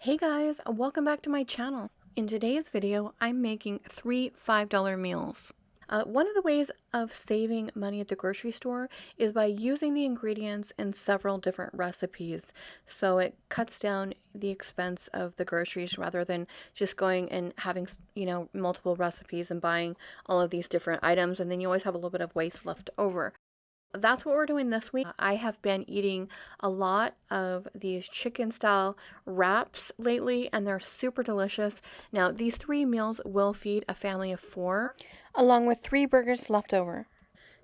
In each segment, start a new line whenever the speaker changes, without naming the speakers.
Hey guys, welcome back to my channel. In today's video, I'm making 3 $5 meals. One of the ways of saving money at the grocery store is by using the ingredients in several different recipes. So it cuts down the expense of the groceries rather than just going and having, multiple recipes and buying all of these different items, and then you always have a little bit of waste left over. That's what we're doing this week. I have been eating a lot of these chicken style wraps lately, and they're super delicious. Now, these 3 meals will feed a family of 4, along with 3 burgers left over.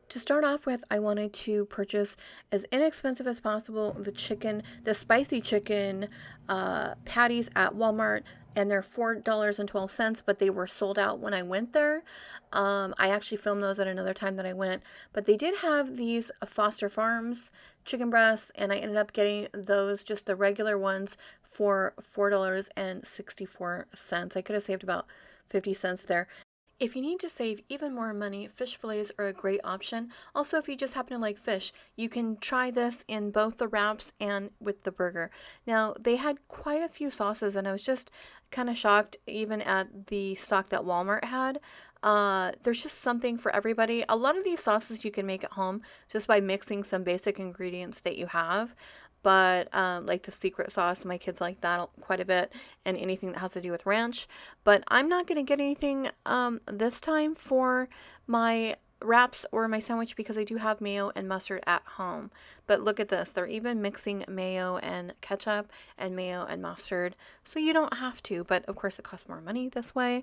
To start off with, I wanted to purchase as inexpensive as possible the spicy chicken patties at Walmart, and they're $4.12, but they were sold out when I went there. I actually filmed those at another time that I went, but they did have these Foster Farms chicken breasts, and I ended up getting those, just the regular ones, for $4.64. I could have saved about 50 cents there. If you need to save even more money, fish fillets are a great option. Also, if you just happen to like fish, you can try this in both the wraps and with the burger. Now, they had quite a few sauces, and I was just kind of shocked even at the stock that Walmart had. There's just something for everybody. A lot of these sauces you can make at home just by mixing some basic ingredients that you have. But like the secret sauce, my kids like that quite a bit, and anything that has to do with ranch. But I'm not going to get anything this time for my wraps or my sandwich because I do have mayo and mustard at home. But look at this, they're even mixing mayo and ketchup and mayo and mustard, so you don't have to, but of course it costs more money this way.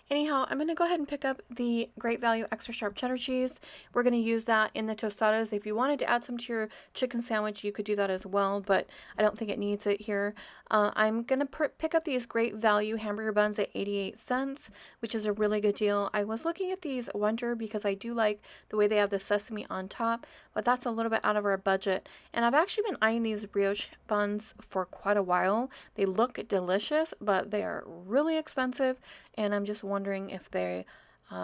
Anyhow, I'm going to go ahead and pick up the Great Value Extra Sharp Cheddar Cheese. We're going to use that in the tostadas. If you wanted to add some to your chicken sandwich, you could do that as well, but I don't think it needs it here. I'm going to pick up these Great Value hamburger buns at 88 cents, which is a really good deal. I was looking at these Wonder because I do like the way they have the sesame on top, but that's a little bit out of our budget. And I've actually been eyeing these brioche buns for quite a while. They look delicious, but they are really expensive, and I'm just wondering if they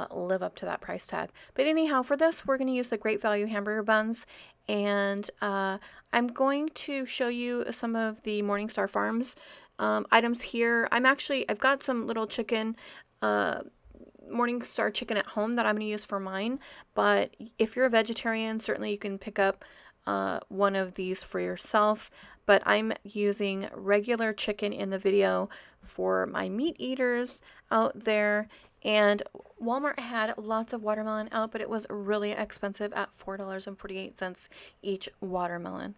live up to that price tag. But anyhow, for this, we're going to use the Great Value hamburger buns, and I'm going to show you some of the Morningstar Farms items here. I've got some little chicken, Morningstar chicken at home that I'm going to use for mine, but if you're a vegetarian, certainly you can pick up one of these for yourself. But I'm using regular chicken in the video for my meat eaters out there. And Walmart had lots of watermelon out, but it was really expensive at $4.48 each watermelon.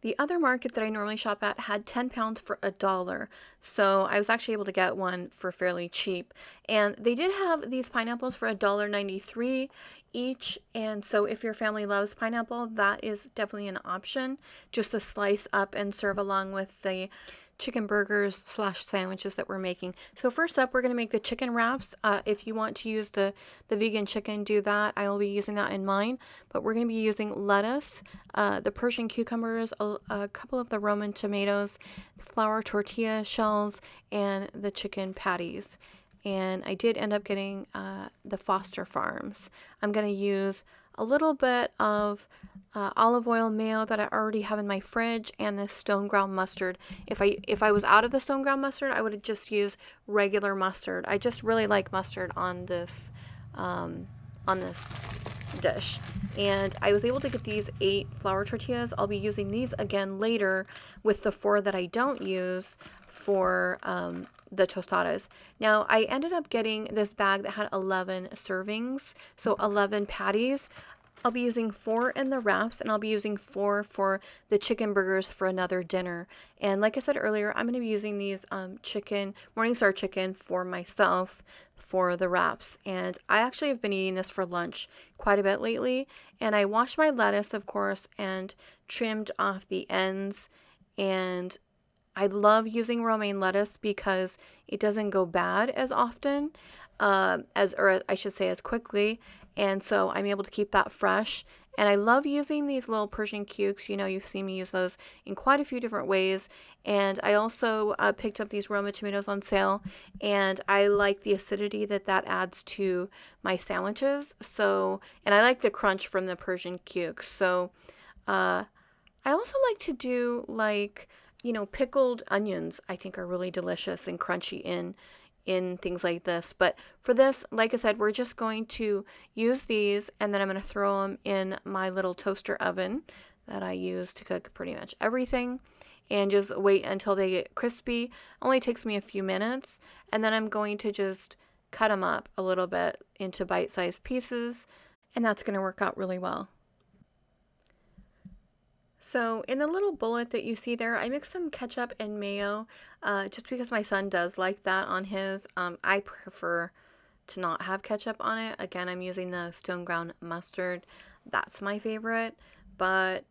The other market that I normally shop at had 10 pounds for $1, so I was actually able to get one for fairly cheap. And they did have these pineapples for $1.93 each, and so if your family loves pineapple, that is definitely an option, just to slice up and serve along with the chicken burgers / sandwiches that we're making. So first up, we're going to make the chicken wraps. If you want to use the vegan chicken, do that. I will be using that in mine, but we're going to be using lettuce, the Persian cucumbers, a couple of the Roman tomatoes, flour tortilla shells, and the chicken patties. And I did end up getting the Foster Farms. I'm going to use a little bit of olive oil mayo that I already have in my fridge, and this stone ground mustard. If I was out of the stone ground mustard, I would have just used regular mustard. I just really like mustard on this dish. And I was able to get these 8 flour tortillas. I'll be using these again later with the 4 that I don't use for the tostadas. Now, I ended up getting this bag that had 11 servings, so 11 patties. I'll be using 4 in the wraps, and I'll be using 4 for the chicken burgers for another dinner. And like I said earlier, I'm going to be using these Morningstar chicken for myself for the wraps. And I actually have been eating this for lunch quite a bit lately. And I washed my lettuce, of course, and trimmed off the ends. And I love using romaine lettuce because it doesn't go bad as often, as quickly, and so I'm able to keep that fresh. And I love using these little Persian cukes. You've seen me use those in quite a few different ways. And I also picked up these Roma tomatoes on sale, and I like the acidity that adds to my sandwiches. So, and I like the crunch from the Persian cukes. So, I also like to do like, pickled onions I think are really delicious and crunchy in things like this. But for this, like I said, we're just going to use these and then I'm going to throw them in my little toaster oven that I use to cook pretty much everything and just wait until they get crispy. Only takes me a few minutes, and then I'm going to just cut them up a little bit into bite-sized pieces, and that's going to work out really well. So in the little bullet that you see there, I mixed some ketchup and mayo just because my son does like that on his. I prefer to not have ketchup on it. Again, I'm using the stone ground mustard. That's my favorite, but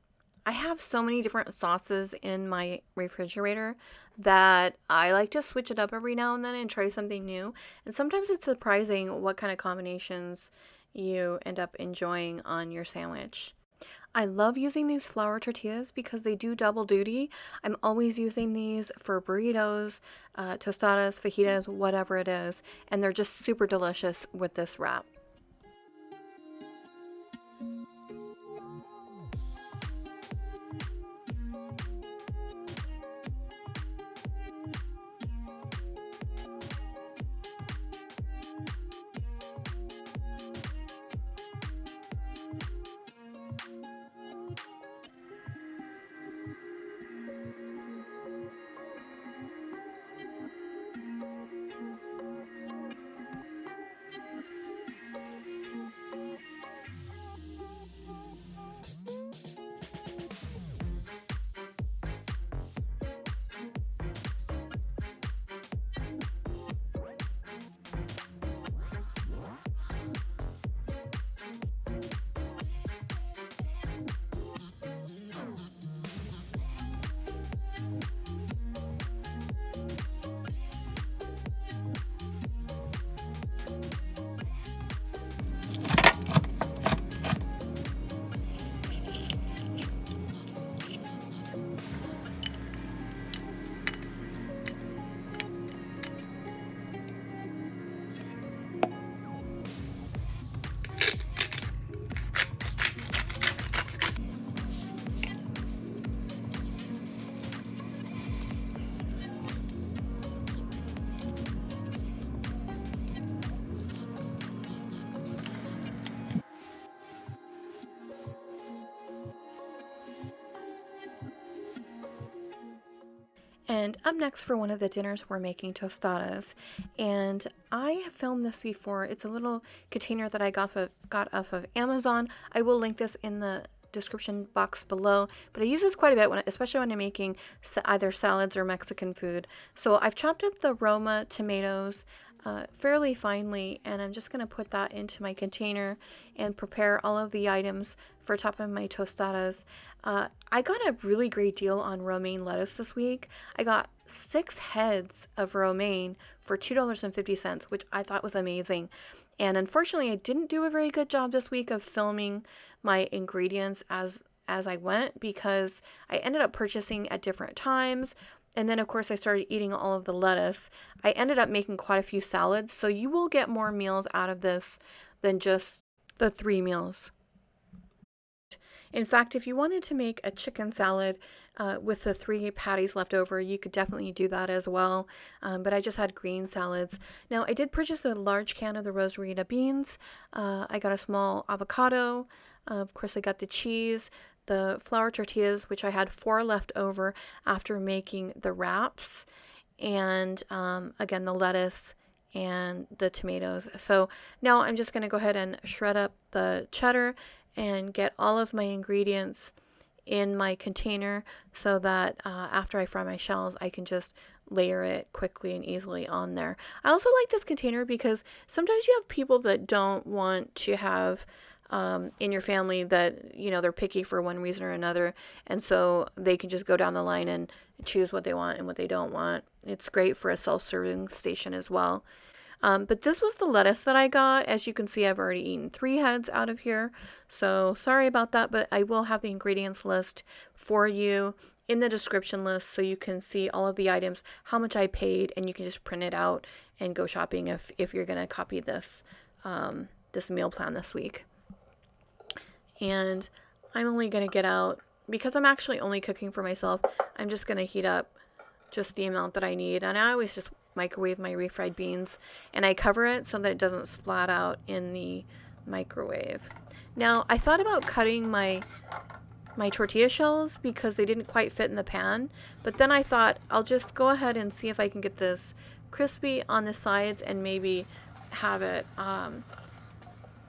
I have so many different sauces in my refrigerator that I like to switch it up every now and then and try something new. And sometimes it's surprising what kind of combinations you end up enjoying on your sandwich. I love using these flour tortillas because they do double duty. I'm always using these for burritos, tostadas, fajitas, whatever it is, and they're just super delicious with this wrap. And up next for one of the dinners, we're making tostadas. And I have filmed this before. It's a little container that I got off of Amazon. I will link this in the description box below, but I use this quite a bit, especially when I'm making either salads or Mexican food. So I've chopped up the Roma tomatoes fairly finely, and I'm just going to put that into my container and prepare all of the items for topping my tostadas. I got a really great deal on romaine lettuce this week. I got 6 heads of romaine for $2.50, which I thought was amazing. And unfortunately, I didn't do a very good job this week of filming my ingredients as I went because I ended up purchasing at different times. And then, of course, I started eating all of the lettuce. I ended up making quite a few salads, so you will get more meals out of this than just the 3 meals. In fact, if you wanted to make a chicken salad with the 3 patties left over, you could definitely do that as well. But I just had green salads. Now, I did purchase a large can of the Rosarita beans. I got a small avocado. Of course, I got the cheese, the flour tortillas, which I had 4 left over after making the wraps, and again, the lettuce and the tomatoes. So now I'm just going to go ahead and shred up the cheddar and get all of my ingredients in my container so that after I fry my shells, I can just layer it quickly and easily on there. I also like this container because sometimes you have people that don't want to have in your family that, they're picky for one reason or another, and so they can just go down the line and choose what they want and what they don't want. It's great for a self-serving station as well. But this was the lettuce that I got. As you can see, I've already eaten 3 heads out of here, so sorry about that, but I will have the ingredients list for you in the description list so you can see all of the items, how much I paid, and you can just print it out and go shopping if you're going to copy this this meal plan this week. And I'm only going to get out because I'm actually only cooking for myself, I'm just going to heat up just the amount that I need. And I always just microwave my refried beans, and I cover it so that it doesn't splat out in the microwave. Now, I thought about cutting my tortilla shells because they didn't quite fit in the pan, but then I thought I'll just go ahead and see if I can get this crispy on the sides and maybe have it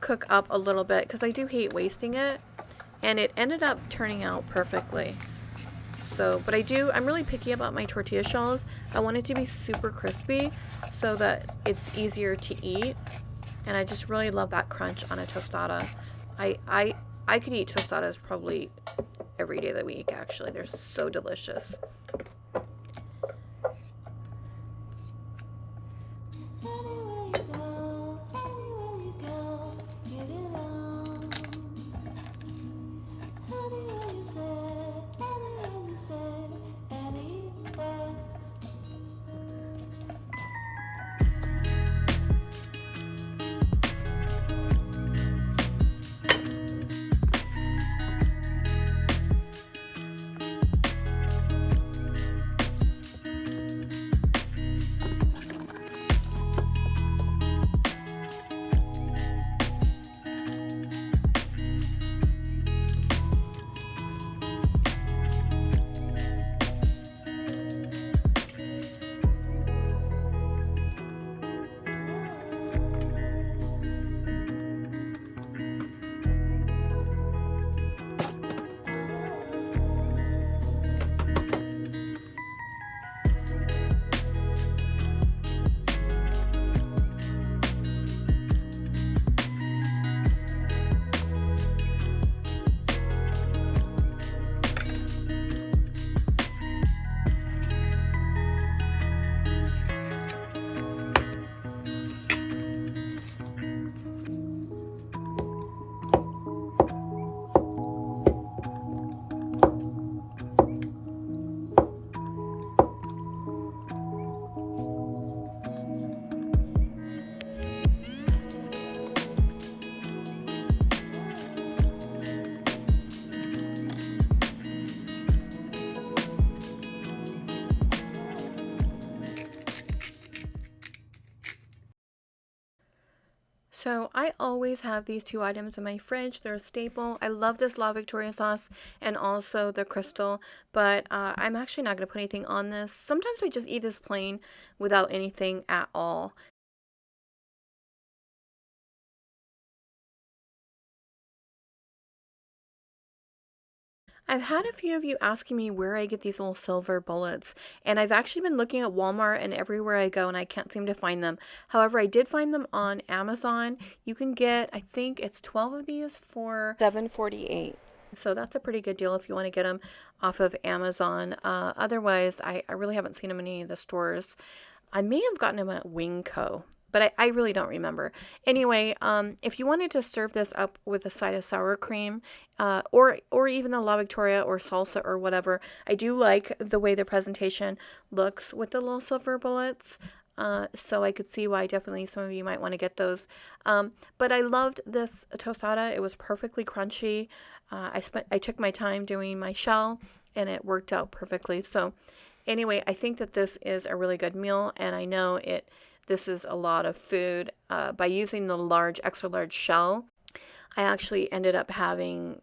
cook up a little bit, because I do hate wasting it, and it ended up turning out perfectly. So, but I'm really picky about my tortilla shells. I want it to be super crispy so that it's easier to eat, and I just really love that crunch on a tostada. I could eat tostadas probably every day of the week, actually. They're so delicious. So I always have these two items in my fridge. They're a staple. I love this La Victoria sauce and also the crystal, but I'm actually not going to put anything on this. Sometimes I just eat this plain without anything at all. I've had a few of you asking me where I get these little silver bullets, and I've actually been looking at Walmart and everywhere I go, and I can't seem to find them. However, I did find them on Amazon. You can get, I think it's 12 of these for $7.48. So that's a pretty good deal if you want to get them off of Amazon. Otherwise, I really haven't seen them in any of the stores. I may have gotten them at Wingco, but I really don't remember. Anyway, if you wanted to serve this up with a side of sour cream, or even the La Victoria or salsa or whatever, I do like the way the presentation looks with the little silver bullets. So I could see why definitely some of you might want to get those. But I loved this tostada. It was perfectly crunchy. I took my time doing my shell, and it worked out perfectly. So anyway, I think that this is a really good meal, and I know this is a lot of food. By using the extra large shell, I actually ended up having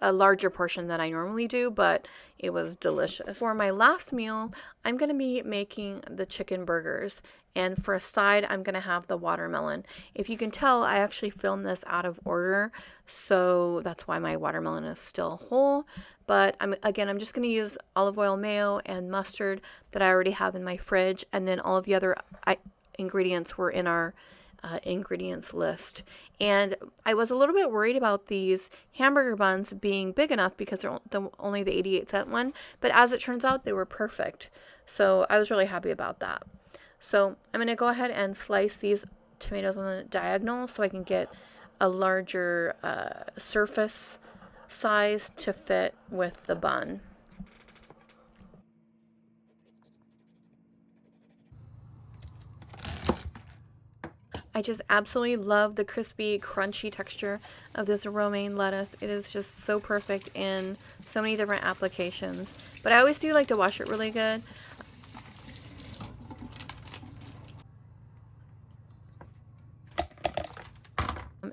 a larger portion than I normally do, but it was delicious. For my last meal, I'm going to be making the chicken burgers, and for a side, I'm going to have the watermelon. If you can tell, I actually filmed this out of order, so that's why my watermelon is still whole. But I'm just going to use olive oil, mayo, and mustard that I already have in my fridge, and then all of the other ingredients were in our ingredients list. And I was a little bit worried about these hamburger buns being big enough because they're only the 88-cent one, but as it turns out, they were perfect. So I was really happy about that. So I'm going to go ahead and slice these tomatoes on the diagonal so I can get a larger surface size to fit with the bun. I just absolutely love the crispy, crunchy texture of this romaine lettuce. It is just so perfect in so many different applications. But I always do like to wash it really good.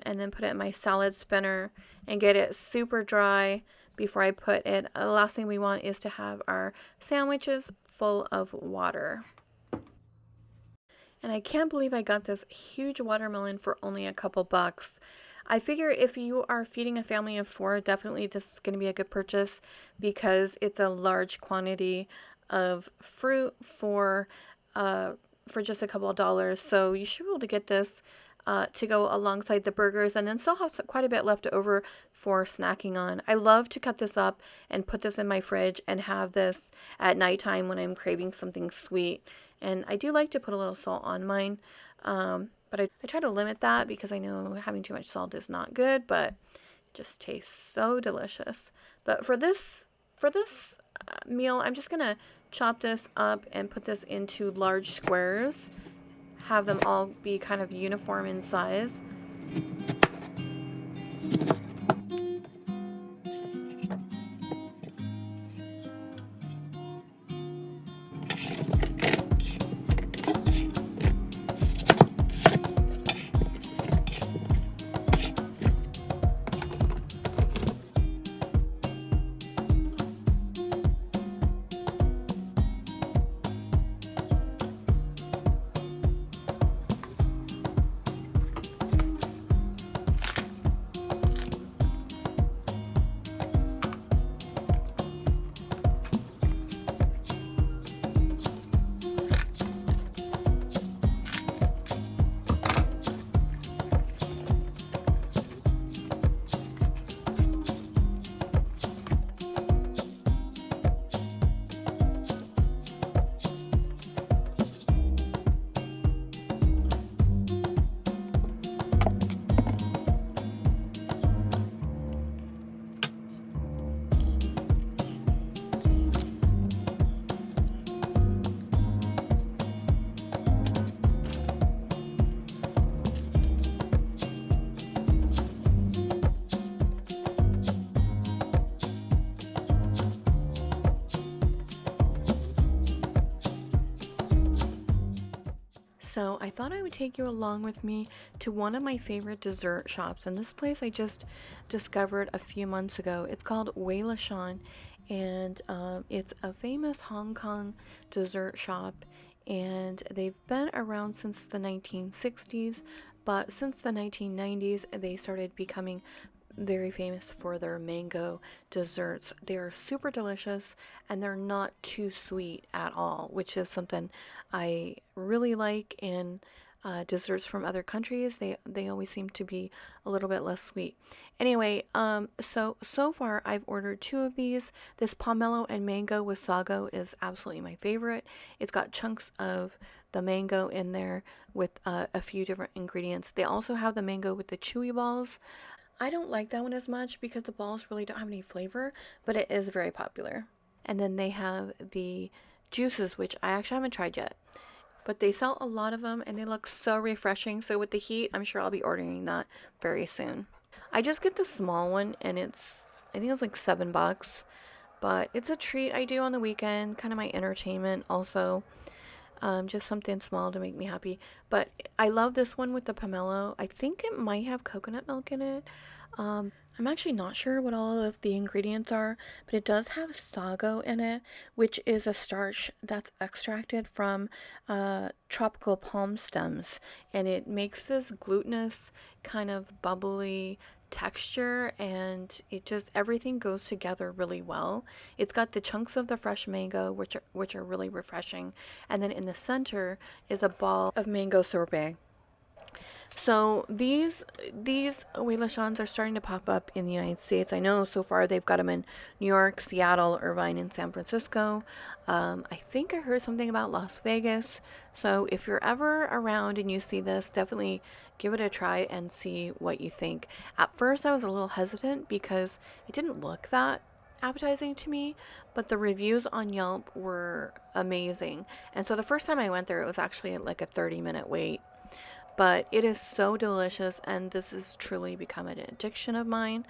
And then put it in my salad spinner and get it super dry before I put it. The last thing we want is to have our sandwiches full of water. And I can't believe I got this huge watermelon for only a couple bucks. I figure if you are feeding a family of 4, definitely this is going to be a good purchase because it's a large quantity of fruit for just a couple of dollars. So you should be able to get this to go alongside the burgers and then still have quite a bit left over for snacking on. I love to cut this up and put this in my fridge and have this at nighttime when I'm craving something sweet. And I do like to put a little salt on mine, but I try to limit that because I know having too much salt is not good, but it just tastes so delicious. But for this meal, I'm just gonna chop this up and put this into large squares, have them all be kind of uniform in size. So I thought I would take you along with me to one of my favorite dessert shops. And this place I just discovered a few months ago. It's called Wei Shan, and it's a famous Hong Kong dessert shop. And they've been around since the 1960s, but since the 1990s, they started becoming very famous for their mango desserts. They are super delicious and they're not too sweet at all, which is something I really like in desserts from other countries. They always seem to be a little bit less sweet. Anyway, so far I've ordered 2 of these. This pomelo and mango with sago is absolutely my favorite. It's got chunks of the mango in there with a few different ingredients. They also have the mango with the chewy balls. I don't like that one as much because the balls really don't have any flavor, but it is very popular. And then they have the juices, which I actually haven't tried yet. But they sell a lot of them and they look so refreshing. So with the heat, I'm sure I'll be ordering that very soon. I just get the small one and I think it's like $7. But it's a treat I do on the weekend, kind of my entertainment also. Just something small to make me happy. But I love this one with the pomelo. I think it might have coconut milk in it. I'm actually not sure what all of the ingredients are, but it does have sago in it, which is a starch that's extracted from tropical palm stems. And it makes this glutinous, kind of bubbly texture, and it just everything goes together really well. It's got the chunks of the fresh mango, which are really refreshing, and then in the center is a ball of mango sorbet. So these Wei Lashans are starting to pop up in the United States. I know so far they've got them in New York, Seattle, Irvine, and San Francisco. I think I heard something about Las Vegas. So if you're ever around and you see this, definitely give it a try and see what you think. At first I was a little hesitant because it didn't look that appetizing to me, but the reviews on Yelp were amazing. And so the first time I went there, it was actually like a 30-minute wait. but it is so delicious, and this has truly become an addiction of mine.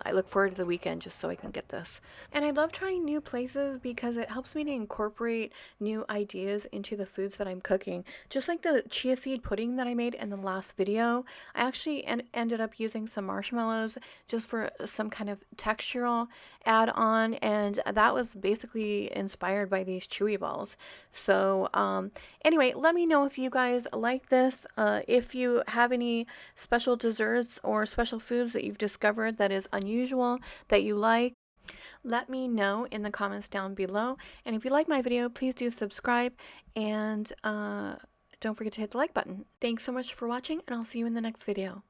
I look forward to the weekend just so I can get this. And I love trying new places because it helps me to incorporate new ideas into the foods that I'm cooking. Just like the chia seed pudding that I made in the last video, I actually ended up using some marshmallows just for some kind of textural add-on, and that was basically inspired by these chewy balls. So anyway, let me know if you guys like this. If you have any special desserts or special foods that you've discovered that is unusual that you like, let me know in the comments down below. And if you like my video, please do subscribe, and don't forget to hit the like button. Thanks so much for watching, and I'll see you in the next video.